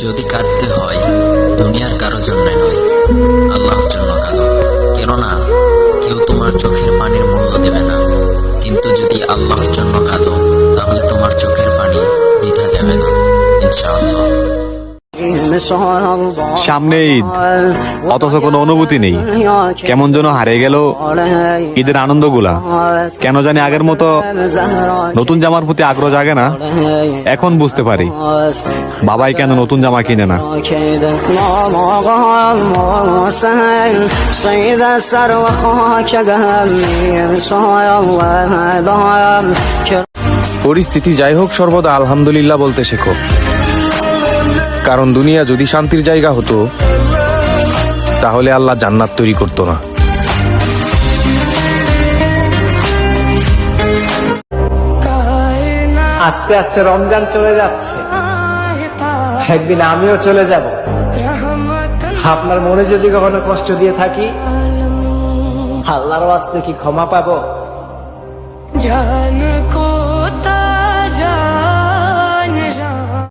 যদি কাঁদতে হয় দুনিয়ার কারো জন্য নয়, আল্লাহর জন্য কাঁদো। কেননা কেউ তোমার চোখের পানির মূল্য দেবে না। কিন্তু যদি আল্লাহর জন্য কাঁদো তাহলে তোমার চোখের পানি বৃথা যাবে না, ইনশাআল্লাহ। সামনে ঈদ, অথচ কোনো অনুভূতি নেই। কেমন যেন হারিয়ে গেল ঈদের আনন্দগুলা। কেন জানি আগের মতো নতুন জামার প্রতি আগ্রহ জাগে না। এখন বুঝতে পারি বাবাই কেন নতুন জামা কিনে না। পরিস্থিতি যাই হোক, সর্বদা আলহামদুলিল্লাহ বলতে শেখো। কারণ দুনিয়া যদি শান্তির জায়গা হতো তাহলে আল্লাহ জান্নাত তৈরি করতো না। আস্তে আস্তে রমজান চলে যাচ্ছে, একদিন আমিও চলে যাব। আপনার মনে যদি কখনো কষ্ট দিয়ে থাকি, আল্লাহর ওয়াস্তে কি ক্ষমা পাবো?